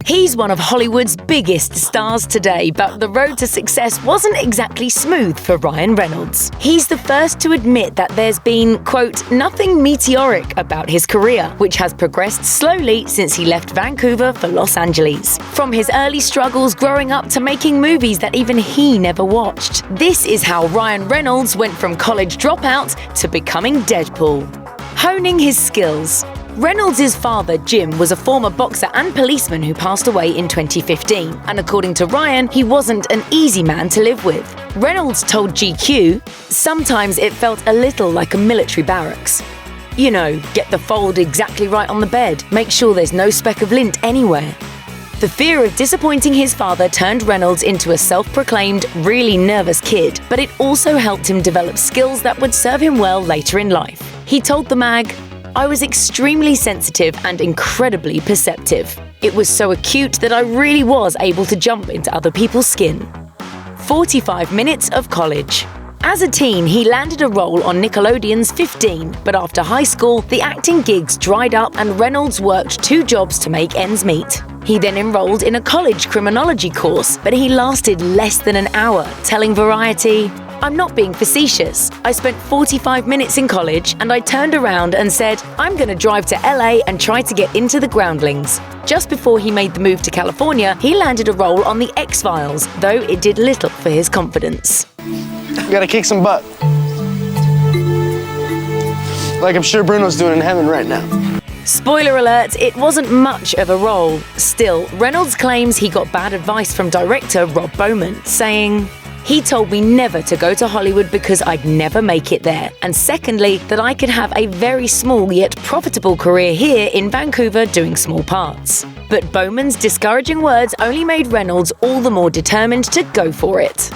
He's one of Hollywood's biggest stars today, but the road to success wasn't exactly smooth for Ryan Reynolds. He's the first to admit that there's been, quote, nothing meteoric about his career, which has progressed slowly since he left Vancouver for Los Angeles. From his early struggles growing up to making movies that even he never watched. This is how Ryan Reynolds went from college dropout to becoming Deadpool. Honing his skills. Reynolds' father, Jim, was a former boxer and policeman who passed away in 2015, and according to Ryan, he wasn't an easy man to live with. Reynolds told GQ, "Sometimes it felt a little like a military barracks. You know, get the fold exactly right on the bed, make sure there's no speck of lint anywhere." The fear of disappointing his father turned Reynolds into a self-proclaimed, really nervous kid, but it also helped him develop skills that would serve him well later in life. He told the mag, "I was extremely sensitive and incredibly perceptive. It was so acute that I really was able to jump into other people's skin." 45 minutes of college. As a teen, he landed a role on Nickelodeon's 15, but after high school, the acting gigs dried up and Reynolds worked 2 jobs to make ends meet. He then enrolled in a college criminology course, but he lasted less than an hour, telling Variety, "I'm not being facetious. I spent 45 minutes in college and I turned around and said, I'm going to drive to LA and try to get into the Groundlings." Just before he made the move to California, he landed a role on The X-Files, though it did little for his confidence. We gotta kick some butt. Like I'm sure Bruno's doing in heaven right now. Spoiler alert, it wasn't much of a role. Still, Reynolds claims he got bad advice from director Rob Bowman, saying, "He told me never to go to Hollywood because I'd never make it there. And secondly, that I could have a very small yet profitable career here in Vancouver doing small parts." But Bowman's discouraging words only made Reynolds all the more determined to go for it.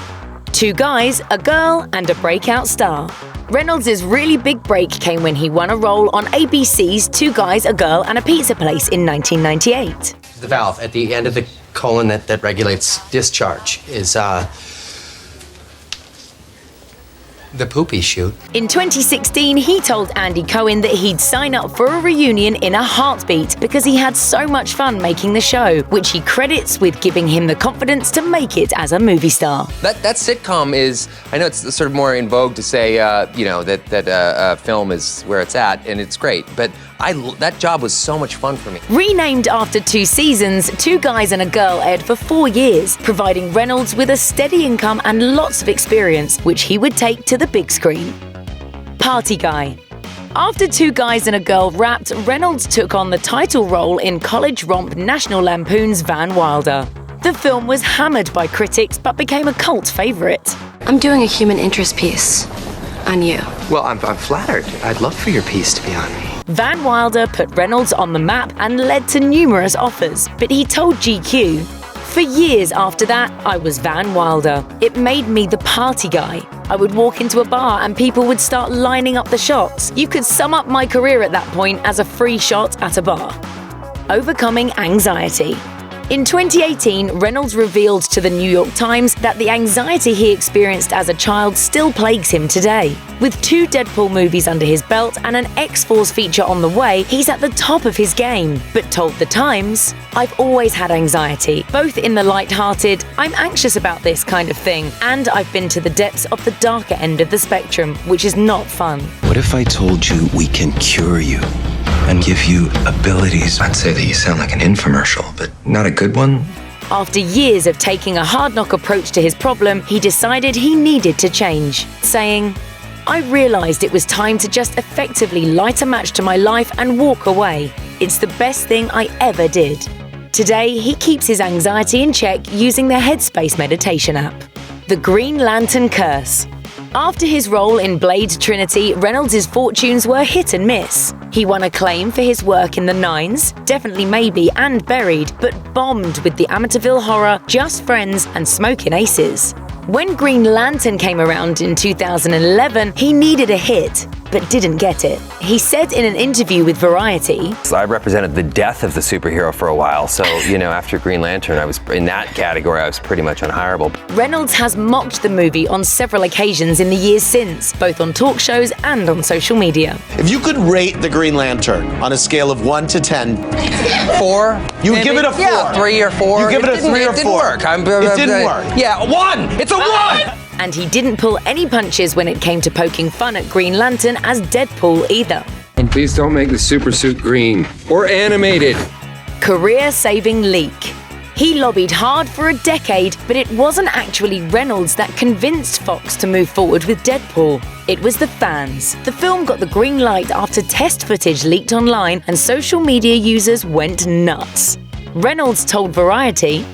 2 guys, a girl, and a breakout star. Reynolds' really big break came when he won a role on ABC's 2 Guys, a Girl, and a Pizza Place in 1998. The valve at the end of the colon that regulates discharge is, the poopy chute. In 2016, he told Andy Cohen that he'd sign up for a reunion in a heartbeat because he had so much fun making the show, which he credits with giving him the confidence to make it as a movie star. That sitcom is, I know it's sort of more in vogue to say, that film is where it's at, and it's great, but that job was so much fun for me. Renamed after 2 seasons, 2 Guys and a Girl aired for 4 years, providing Reynolds with a steady income and lots of experience, which he would take to the big screen. Party Guy. After 2 Guys and a Girl wrapped, Reynolds took on the title role in college romp National Lampoon's Van Wilder. The film was hammered by critics but became a cult favorite. I'm doing a human interest piece on you. Well, I'm flattered. I'd love for your piece to be on me. Van Wilder put Reynolds on the map and led to numerous offers, but he told GQ, "For years after that, I was Van Wilder. It made me the party guy. I would walk into a bar and people would start lining up the shots. You could sum up my career at that point as a free shot at a bar." Overcoming anxiety. In 2018, Reynolds revealed to the New York Times that the anxiety he experienced as a child still plagues him today. With 2 Deadpool movies under his belt and an X-Force feature on the way, he's at the top of his game. But told the Times, "I've always had anxiety, both in the light-hearted, I'm anxious about this kind of thing, and I've been to the depths of the darker end of the spectrum, which is not fun." What if I told you we can cure you and give you abilities? I'd say that you sound like an infomercial, but not a good one. After years of taking a hard-knock approach to his problem, he decided he needed to change, saying, "I realized it was time to just effectively light a match to my life and walk away. It's the best thing I ever did." Today, he keeps his anxiety in check using the Headspace meditation app. The Green Lantern Curse. After his role in Blade Trinity, Reynolds' fortunes were hit and miss. He won acclaim for his work in The Nines, Definitely Maybe, and Buried, but bombed with the Amityville Horror, Just Friends, and Smokin' Aces. When Green Lantern came around in 2011, he needed a hit, but didn't get it. He said in an interview with Variety, So I represented the death of the superhero for a while, so, after Green Lantern, I was in that category, I was pretty much unhireable. Reynolds has mocked the movie on several occasions in the years since, both on talk shows and on social media. If you could rate the Green Lantern on a scale of 1 to 10, 4. You would give it a 4. Yeah, 3 or 4. You give it a 3 or 4. It didn't work. It didn't work. Yeah, 1. It's a 1. And he didn't pull any punches when it came to poking fun at Green Lantern as Deadpool either. And please don't make the supersuit green or animated. Career-saving leak. He lobbied hard for a decade, but it wasn't actually Reynolds that convinced Fox to move forward with Deadpool. It was the fans. The film got the green light after test footage leaked online and social media users went nuts. Reynolds told Variety,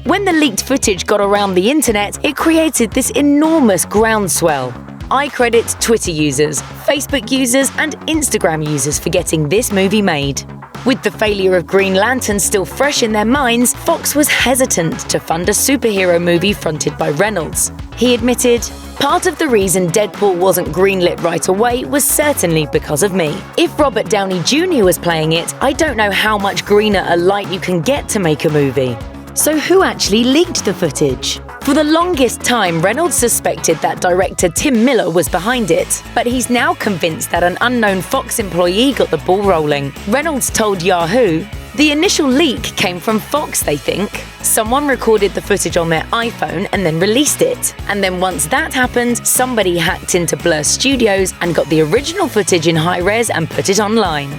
"When the leaked footage got around the internet, it created this enormous groundswell. I credit Twitter users, Facebook users, and Instagram users for getting this movie made." With the failure of Green Lantern still fresh in their minds, Fox was hesitant to fund a superhero movie fronted by Reynolds. He admitted, "Part of the reason Deadpool wasn't greenlit right away was certainly because of me. If Robert Downey Jr. was playing it, I don't know how much greener a light you can get to make a movie." So who actually leaked the footage? For the longest time, Reynolds suspected that director Tim Miller was behind it, but he's now convinced that an unknown Fox employee got the ball rolling. Reynolds told Yahoo, "The initial leak came from Fox, they think. Someone recorded the footage on their iPhone and then released it. And then once that happened, somebody hacked into Blur Studios and got the original footage in high res and put it online."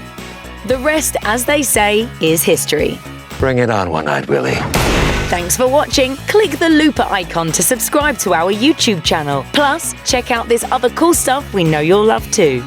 The rest, as they say, is history. Bring it on, One-Eyed Willie. Thanks for watching. Click the looper icon to subscribe to our YouTube channel. Plus, check out this other cool stuff we know you'll love too.